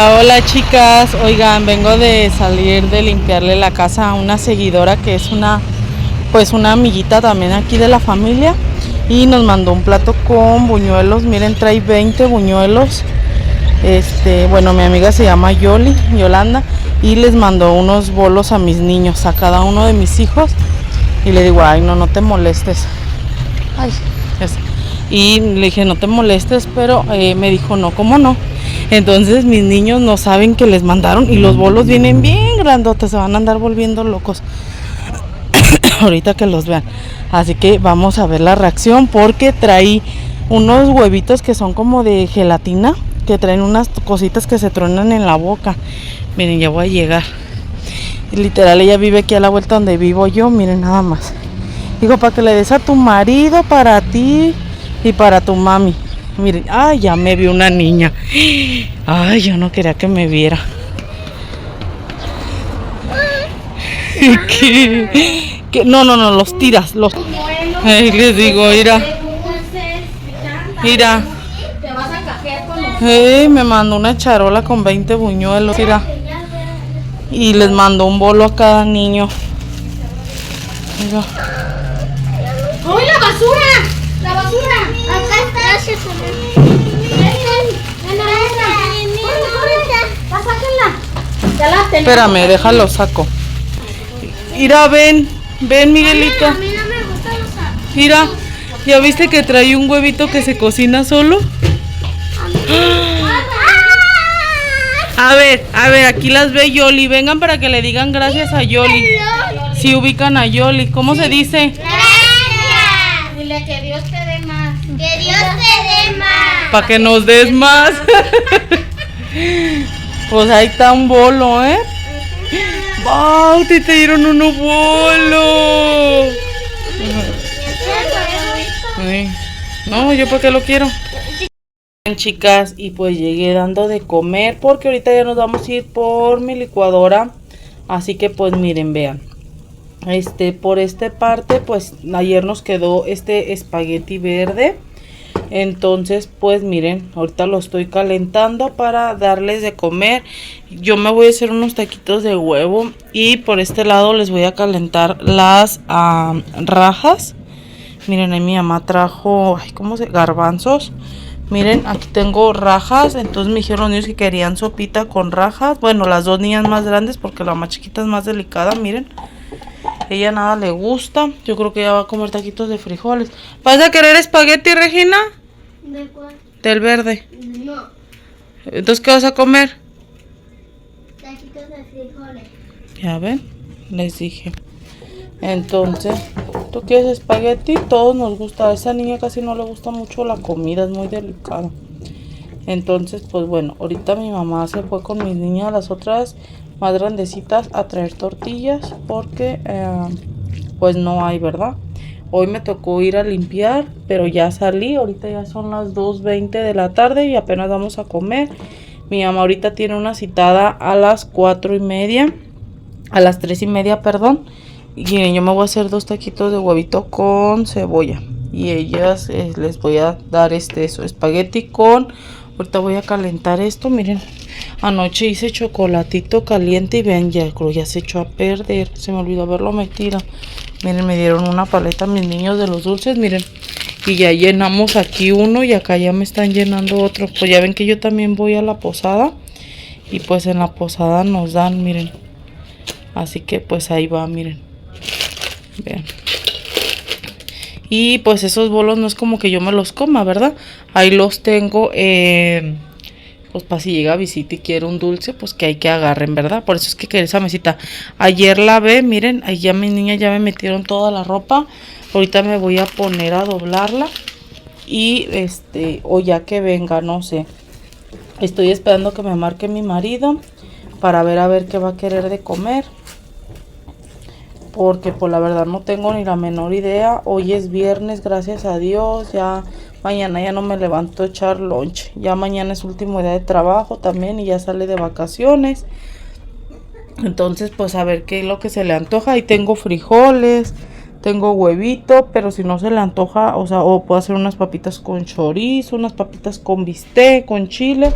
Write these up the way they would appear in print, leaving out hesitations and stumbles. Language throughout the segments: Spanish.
Hola chicas, oigan, vengo de salir de limpiarle la casa a una seguidora que es una amiguita también aquí de la familia y nos mandó un plato con buñuelos. Miren, trae 20 buñuelos. Bueno, mi amiga se llama Yolanda, y les mandó unos bolos a mis niños, a cada uno de mis hijos, y le digo, ay, no te molestes. Ay, y le dije, no te molestes, pero me dijo, no, ¿cómo no? Entonces mis niños no saben que les mandaron y los bolos vienen bien grandotes, se van a andar volviendo locos ahorita que los vean. Así que vamos a ver la reacción, porque trae unos huevitos que son como de gelatina, que traen unas cositas que se truenan en la boca. Miren, ya voy a llegar. Y literal, ella vive aquí a la vuelta donde vivo yo, miren nada más. Digo, para que le des a tu marido, para ti y para tu mami. Miren, ay, ya me vio una niña. Ay, yo no quería que me viera. ¿Qué? No, los tiras. Ay, les digo, mira. Me mandó una charola con 20 buñuelos, mira. Y les mandó un bolo a cada niño. Mira. ¡Uy, la basura! ¡La basura! Acá está. Gracias, Espérame, déjalo saco. Mira, ven, Miguelito. A mí no me gustan los sacos. Mira, ¿ya viste que trae un huevito que se cocina solo? A ver, aquí las ve Yoli. Vengan para que le digan gracias a Yoli. Si ubican a Yoli, ¿cómo se dice? Gracias. Dile que Dios te dé más. Que Dios te dé más. Para que nos des más. Pues ahí está un bolo, ¿eh? ¡Wow! Te dieron uno bolo. No, ¿yo para qué lo quiero? Bien, chicas, y pues llegué dando de comer, porque ahorita ya nos vamos a ir por mi licuadora. Así que pues miren, vean. Por esta parte, pues ayer nos quedó este espagueti verde. Entonces pues miren, ahorita lo estoy calentando para darles de comer. Yo me voy a hacer unos taquitos de huevo, y por este lado les voy a calentar las rajas. Miren, ahí mi mamá trajo, garbanzos. Miren, aquí tengo rajas. Entonces me dijeron los niños que querían sopita con rajas. Bueno, las dos niñas más grandes, porque la más chiquita es más delicada, miren. Ella nada le gusta. Yo creo que ella va a comer taquitos de frijoles. ¿Vas a querer espagueti, Regina? ¿De cuál? Del verde. No. Entonces, ¿qué vas a comer? Taquitos de frijoles. Ya ven, les dije. Entonces, ¿tú quieres espagueti? Todos nos gusta. A esa niña casi no le gusta mucho la comida, es muy delicada. Entonces, pues bueno, ahorita mi mamá se fue con mis niñas, las otras más grandecitas, a traer tortillas, porque pues no hay, ¿verdad? Hoy me tocó ir a limpiar, pero ya salí. Ahorita ya son las 2:20 de la tarde y apenas vamos a comer. Mi mamá ahorita tiene una citada a las 4:30, a las 3:30, perdón. Y miren, yo me voy a hacer 2 taquitos de huevito con cebolla, y ellas les voy a dar espagueti con... Ahorita voy a calentar esto. Miren, anoche hice chocolatito caliente y vean, ya se echó a perder. Se me olvidó haberlo metido. Miren, me dieron una paleta mis niños de los dulces, miren. Y ya llenamos aquí uno, y acá ya me están llenando otro. Pues ya ven que yo también voy a la posada, y pues en la posada nos dan, miren. Así que pues ahí va, miren. Vean. Y pues esos bolos no es como que yo me los coma, ¿verdad? Ahí los tengo, pues para si llega a visita y quiere un dulce, pues que hay que agarren, ¿verdad? Por eso es que quedé esa mesita. Ayer lavé, miren, ahí ya mis niñas ya me metieron toda la ropa. Ahorita me voy a poner a doblarla. Y o ya que venga, no sé. Estoy esperando que me marque mi marido para ver a ver qué va a querer de comer. Porque pues la verdad no tengo ni la menor idea. Hoy es viernes, gracias a Dios. Ya mañana ya no me levanto a echar lunch. Ya mañana es último día de trabajo también, y ya sale de vacaciones. Entonces pues a ver qué es lo que se le antoja. Ahí tengo frijoles, tengo huevito, pero si no se le antoja, o puedo hacer unas papitas con chorizo, unas papitas con bistec, con chile.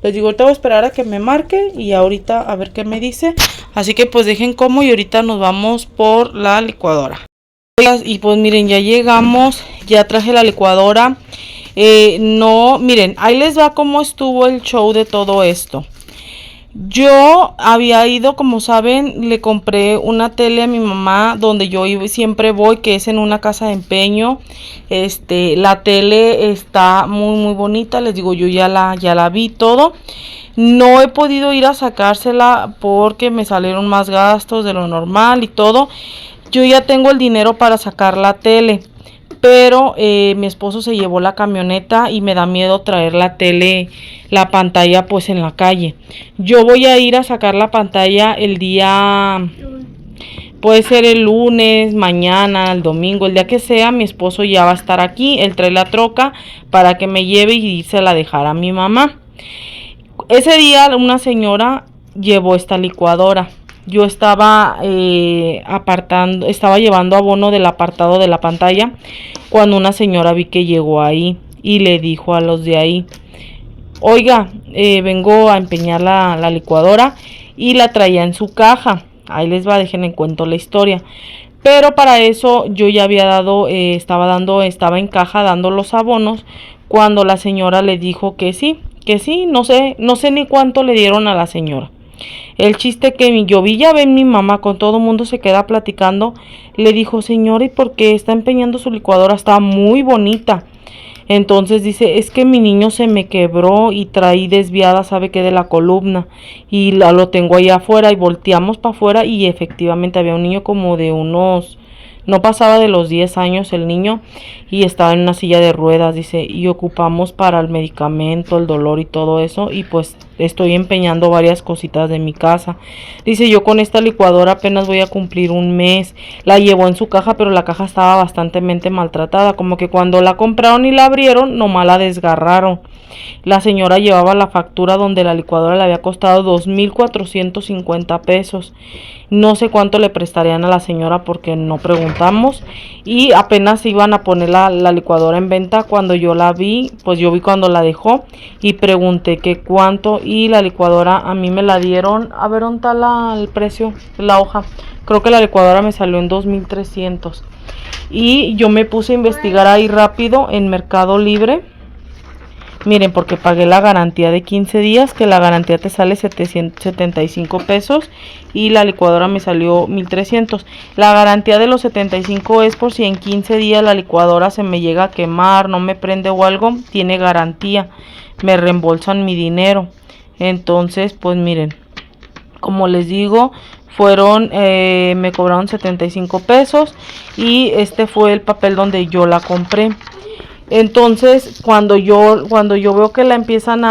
Les digo, ahorita voy a esperar a que me marque y ahorita a ver qué me dice. Así que pues dejen como y ahorita nos vamos por la licuadora. Y pues miren, ya llegamos, ya traje la licuadora. No, miren, ahí les va cómo estuvo el show de todo esto. Yo había ido, como saben, le compré una tele a mi mamá donde yo siempre voy, que es en una casa de empeño. La tele está muy bonita, les digo, yo ya la vi todo. No he podido ir a sacársela porque me salieron más gastos de lo normal y todo. Yo ya tengo el dinero para sacar la tele, pero mi esposo se llevó la camioneta y me da miedo traer la tele, la pantalla pues en la calle. Yo voy a ir a sacar la pantalla el día, puede ser el lunes, mañana, el domingo, el día que sea. Mi esposo ya va a estar aquí, él trae la troca para que me lleve y se la dejara a mi mamá. Ese día una señora llevó esta licuadora. Yo estaba estaba llevando abono del apartado de la pantalla cuando una señora vi que llegó ahí y le dijo a los de ahí: oiga, vengo a empeñar la licuadora, y la traía en su caja. Ahí les va, dejen en cuento la historia. Pero para eso yo ya había dado, estaba en caja dando los abonos cuando la señora le dijo que sí, no sé ni cuánto le dieron a la señora. El chiste que yo vi, ya ven, mi mamá con todo el mundo se queda platicando. Le dijo: señora, ¿y por qué está empeñando su licuadora? Está muy bonita. Entonces dice: es que mi niño se me quebró y traí desviada, sabe que de la columna, y lo tengo ahí afuera. Y volteamos para afuera y efectivamente había un niño como de unos, no pasaba de los 10 años el niño, y estaba en una silla de ruedas, dice, y ocupamos para el medicamento, el dolor y todo eso, y pues estoy empeñando varias cositas de mi casa. Dice: yo con esta licuadora apenas voy a cumplir un mes. La llevó en su caja, pero la caja estaba bastante maltratada, como que cuando la compraron y la abrieron, nomás la desgarraron. La señora llevaba la factura donde la licuadora le había costado 2,450 pesos. No sé cuánto le prestarían a la señora porque no preguntamos, y apenas iban a poner la licuadora en venta cuando yo la vi. Pues yo vi cuando la dejó y pregunté que cuánto, y la licuadora a mí me la dieron, a ver dónde está el precio, la hoja. Creo que la licuadora me salió en 2,300, y yo me puse a investigar ahí rápido en Mercado Libre. Miren, porque pagué la garantía de 15 días, que la garantía te sale 775 pesos, y la licuadora me salió 1,300. La garantía de los 75 es por si en 15 días la licuadora se me llega a quemar, no me prende o algo, tiene garantía, me reembolsan mi dinero. Entonces, pues miren, como les digo, me cobraron 75 pesos, y este fue el papel donde yo la compré. Entonces cuando yo veo que la empiezan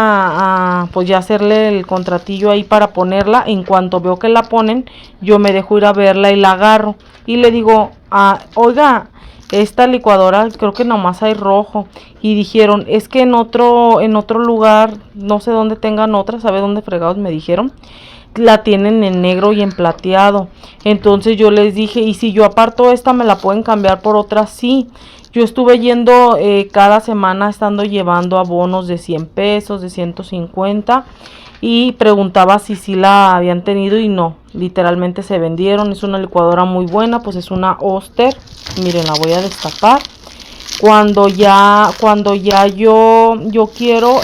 pues ya hacerle el contratillo ahí para ponerla, en cuanto veo que la ponen, yo me dejo ir a verla y la agarro y le digo: oiga, esta licuadora creo que nomás hay rojo. Y dijeron: es que en otro lugar, no sé dónde tengan otra, ¿sabe dónde fregados? Me dijeron, la tienen en negro y en plateado. Entonces yo les dije: y si yo aparto esta, ¿me la pueden cambiar por otra? Sí. Yo estuve yendo cada semana, estando llevando abonos de 100 pesos, de 150, y preguntaba si la habían tenido, y no, literalmente se vendieron. Es una licuadora muy buena, pues es una Oster. Miren, la voy a destapar. Cuando ya yo quiero,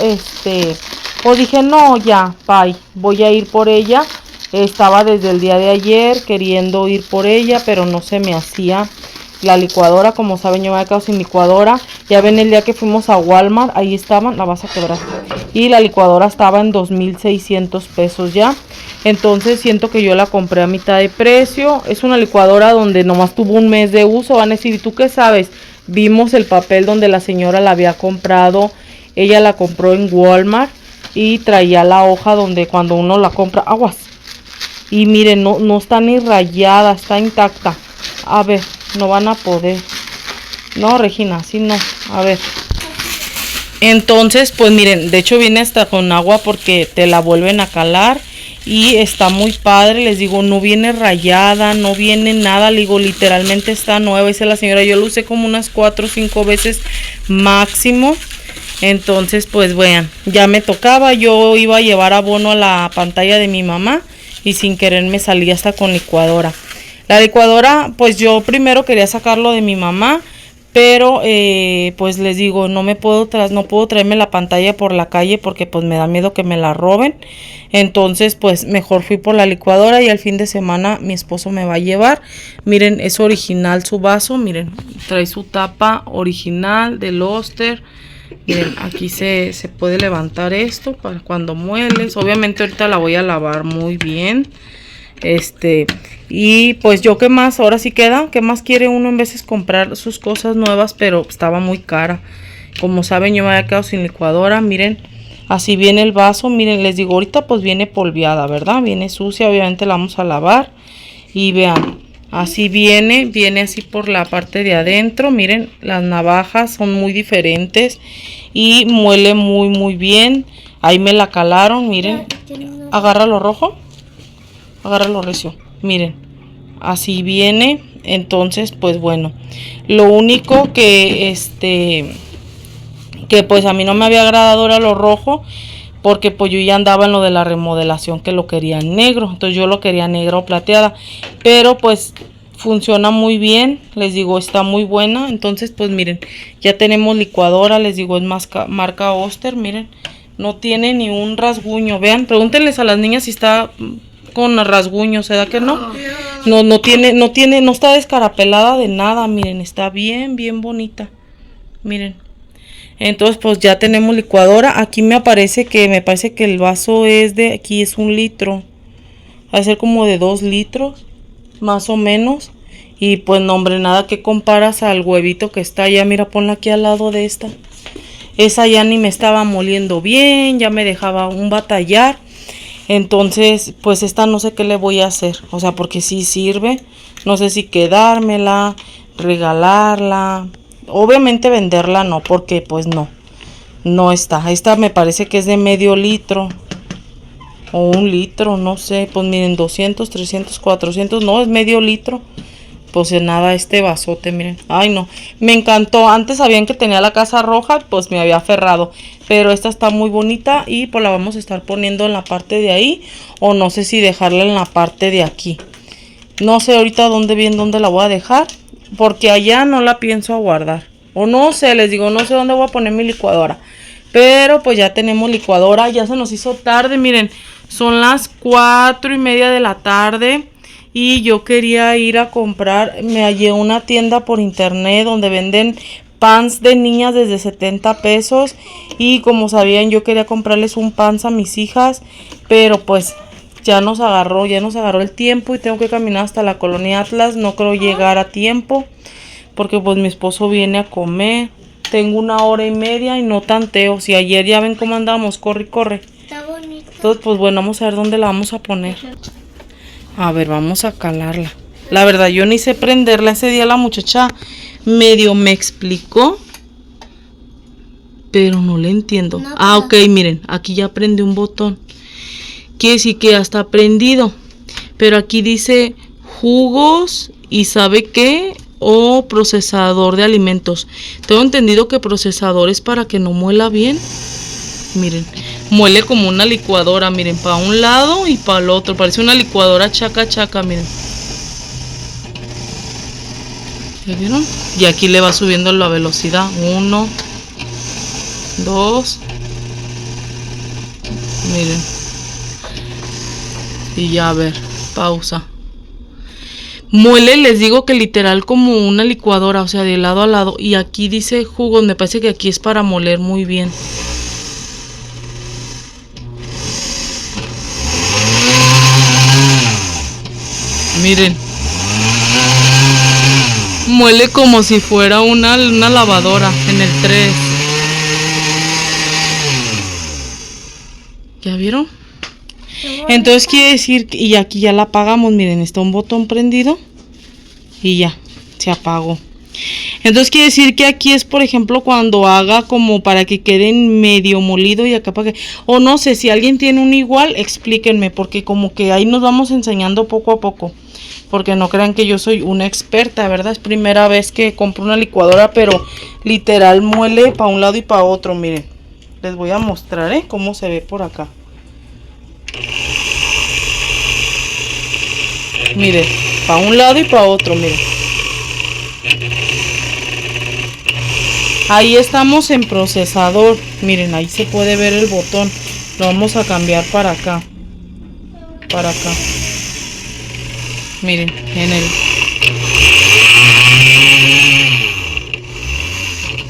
pues dije: no, ya, bye, voy a ir por ella. Estaba desde el día de ayer queriendo ir por ella, pero no se me hacía la licuadora. Como saben, yo me había quedado sin licuadora. Ya ven, el día que fuimos a Walmart, ahí estaban, la vas a quebrar, y la licuadora estaba en 2,600 pesos ya. Entonces siento que yo la compré a mitad de precio. Es una licuadora donde nomás tuvo un mes de uso. Van a decir: ¿y tú qué sabes? Vimos el papel donde la señora la había comprado. Ella la compró en Walmart y traía la hoja donde cuando uno la compra, aguas. Y miren, no está ni rayada, está intacta. A ver, no van a poder. No, Regina, así no. A ver. Entonces, pues miren, de hecho viene hasta con agua porque te la vuelven a calar. Y está muy padre, les digo, no viene rayada, no viene nada, le digo, literalmente está nueva. Dice la señora: yo lo usé como unas 4 o 5 veces máximo. Entonces pues vean, ya me tocaba, yo iba a llevar abono a la pantalla de mi mamá y sin querer me salí hasta con licuadora. La licuadora, pues yo primero quería sacarlo de mi mamá, pero pues les digo, no puedo traerme la pantalla por la calle porque pues me da miedo que me la roben. Entonces pues mejor fui por la licuadora y al fin de semana mi esposo me va a llevar. Miren, es original su vaso, miren, trae su tapa original del Oster. Miren, aquí se puede levantar esto para cuando mueles. Obviamente ahorita la voy a lavar muy bien. Y pues yo qué más, ahora sí queda, qué más quiere uno en veces comprar sus cosas nuevas, pero estaba muy cara. Como saben, yo me había quedado sin licuadora. Miren, así viene el vaso. Miren, les digo, ahorita pues viene polveada, ¿verdad? Viene sucia, obviamente la vamos a lavar. Y vean, así viene así por la parte de adentro. Miren, las navajas son muy diferentes y muele muy bien. Ahí me la calaron, miren. Agárralo rojo. Agárralo recio, miren, así viene. Entonces pues bueno, lo único que que pues a mí no me había agradado era lo rojo, porque pues yo ya andaba en lo de la remodelación que lo quería en negro, entonces yo lo quería negro o plateada, pero pues funciona muy bien, les digo, está muy buena. Entonces pues miren, ya tenemos licuadora, les digo, es marca Oster, miren, no tiene ni un rasguño. Vean, pregúntenles a las niñas si está con rasguños, ¿verdad que no? No tiene, no está descarapelada de nada, miren, está bien bonita. Miren. Entonces, pues ya tenemos licuadora. Aquí me parece que el vaso es de, aquí es 1 litro. Va a ser como de 2 litros, más o menos. Y pues no, hombre, nada que comparas al huevito que está allá. Mira, ponla aquí al lado de esta. Esa ya ni me estaba moliendo bien, ya me dejaba un batallar. Entonces, pues esta no sé qué le voy a hacer. O sea, porque sí sirve. No sé si quedármela, regalarla. Obviamente venderla no, porque pues no está. Esta me parece que es de medio litro. O 1 litro, no sé. Pues miren, 200, 300, 400. No, es medio litro. Pues nada, este vasote, miren. Ay, no, me encantó. Antes sabían que tenía la casa roja, pues me había aferrado. Pero esta está muy bonita y pues la vamos a estar poniendo en la parte de ahí. O no sé si dejarla en la parte de aquí. No sé ahorita dónde la voy a dejar, porque allá no la pienso guardar. O no sé, les digo, no sé dónde voy a poner mi licuadora. Pero pues ya tenemos licuadora. Ya se nos hizo tarde, miren. Son las 4:30 de la tarde. Y yo quería ir a comprar, me hallé una tienda por internet donde venden pants de niñas desde 70 pesos. Y como sabían, yo quería comprarles un pants a mis hijas. Pero pues ya nos agarró el tiempo y tengo que caminar hasta la Colonia Atlas. No creo llegar a tiempo porque pues mi esposo viene a comer. Tengo 1:30 y no tanteo. Si ayer ya ven cómo andamos, corre. Está bonito. Entonces pues bueno, vamos a ver dónde la vamos a poner. A ver, vamos a calarla. La verdad, yo ni sé prenderla. Ese día la muchacha medio me explicó, pero no le entiendo. No, ok, miren, aquí ya prende un botón. Quiere decir que ya está prendido. Pero aquí dice jugos y ¿sabe qué? O procesador de alimentos. Tengo entendido que procesador es para que no muela bien. Miren, muele como una licuadora, miren, para un lado y para el otro. Parece una licuadora chaca, miren. ¿Ya vieron? Y aquí le va subiendo la velocidad. 1, 2. Miren. Y ya, a ver, pausa. Muele, les digo que literal como una licuadora, o sea, de lado a lado. Y aquí dice jugos, me parece que aquí es para moler muy bien. Miren, muele como si fuera una lavadora en el 3. ¿Ya vieron? Entonces quiere decir que, y aquí ya la apagamos, miren, está un botón prendido y ya, se apagó. Entonces quiere decir que aquí es, por ejemplo, cuando haga como para que quede medio molido y acá para que... O no sé, si alguien tiene un igual, explíquenme, porque como que ahí nos vamos enseñando poco a poco. porque no crean que yo soy una experta, ¿verdad? Es primera vez que compro una licuadora, pero literal muele para un lado y para otro, miren. Les voy a mostrar, cómo se ve por acá. Miren, para un lado y para otro, miren. Ahí estamos en procesador. Miren, ahí se puede ver el botón. Lo vamos a cambiar para acá. Para acá. Miren, en el...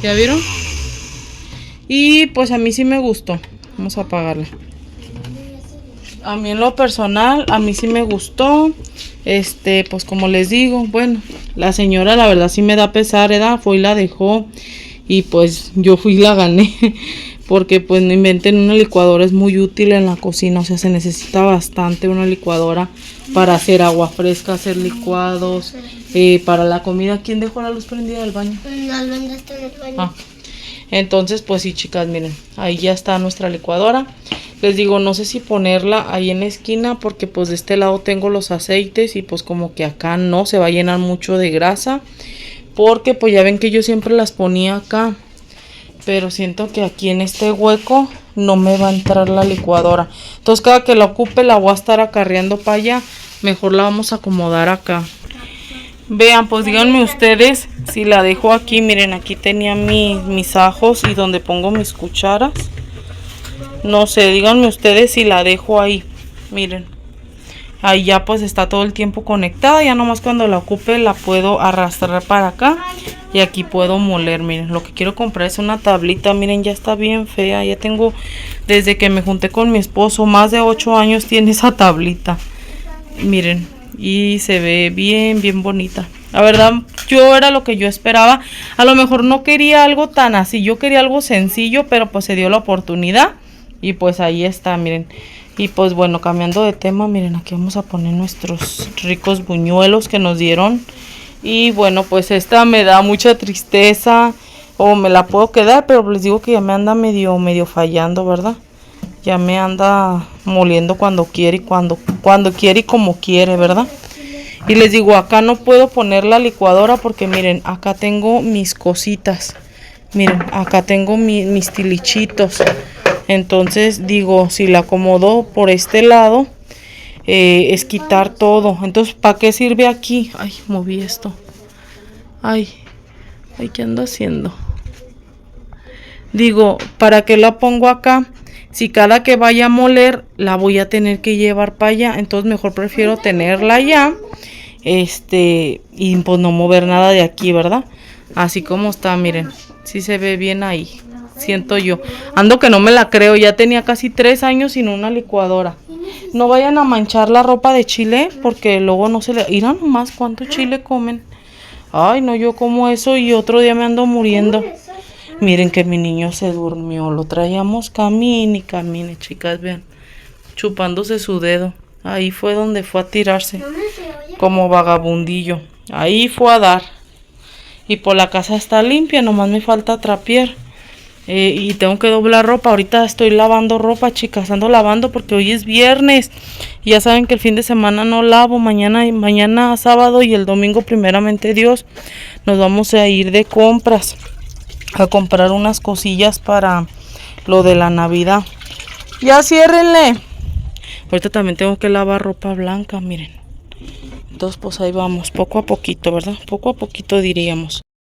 ¿Ya vieron? Y pues a mí sí me gustó. Vamos a apagarla. A mí en lo personal, a mí sí me gustó. Pues como les digo, bueno, la señora la verdad sí me da pesar, fue y la dejó. Y pues yo fui y la gané. Porque pues no inventen, una licuadora es muy útil en la cocina. O sea, se necesita bastante una licuadora para hacer agua fresca, hacer licuados, para la comida. ¿Quién dejó la luz prendida del baño? No, Alondra está en el baño. Entonces pues sí, chicas, miren, ahí ya está nuestra licuadora. Les digo, no sé si ponerla ahí en la esquina, porque pues de este lado tengo los aceites y pues como que acá no se va a llenar mucho de grasa, porque pues ya ven que yo siempre las ponía acá, pero siento que aquí en este hueco no me va a entrar la licuadora. Entonces cada que la ocupe la voy a estar acarreando para allá. Mejor la vamos a acomodar acá. Vean, pues díganme ustedes si la dejo aquí. Miren, aquí tenía mis ajos y donde pongo mis cucharas. No sé, díganme ustedes si la dejo ahí. Miren, ahí ya pues está todo el tiempo conectada. Ya nomás cuando la ocupe la puedo arrastrar para acá. Y aquí puedo moler. Miren, lo que quiero comprar es una tablita. Miren, ya está bien fea. Ya tengo, desde que me junté con mi esposo, más de 8 años tiene esa tablita. Miren, y se ve bien bonita. La verdad, yo era lo que yo esperaba. A lo mejor no quería algo tan así. Yo quería algo sencillo, pero pues se dio la oportunidad. Y pues ahí está, miren. Y pues bueno, cambiando de tema, miren, aquí vamos a poner nuestros ricos buñuelos que nos dieron. Y bueno, pues esta me da mucha tristeza. O me la puedo quedar, pero les digo que ya me anda medio fallando, ¿verdad? Ya me anda moliendo cuando quiere y cuando quiere y como quiere, ¿verdad? Y les digo, acá no puedo poner la licuadora porque miren, acá tengo mis cositas. Miren, acá tengo mis tilichitos. Entonces digo, si la acomodo por este lado, es quitar todo. Entonces, ¿para qué sirve aquí? Ay, moví esto. Ay, ¿qué ando haciendo? Digo, ¿para qué la pongo acá? Si cada que vaya a moler, la voy a tener que llevar para allá. Entonces, mejor prefiero tenerla allá. Y pues no mover nada de aquí, ¿verdad? Así como está, miren. Sí se ve bien ahí. Siento yo. Ando que no me la creo. Ya tenía casi 3 años sin una licuadora. No vayan a manchar la ropa de chile, porque luego no se le... Mira nomás cuánto chile comen. Ay, no, yo como eso y otro día me ando muriendo. Miren que mi niño se durmió. Lo traíamos camine y camine, chicas, vean. Chupándose su dedo. Ahí fue donde fue a tirarse. Como vagabundillo. Ahí fue a dar. Y por la casa está limpia, nomás me falta trapear. Y tengo que doblar ropa. Ahorita estoy lavando ropa, chicas. Ando lavando porque hoy es viernes. Y ya saben que el fin de semana no lavo. Mañana sábado y el domingo, primeramente Dios, nos vamos a ir de compras. A comprar unas cosillas para lo de la Navidad. Ya ciérrenle. Ahorita también tengo que lavar ropa blanca, miren. Entonces pues ahí vamos, poco a poquito, ¿verdad? Poco a poquito diríamos.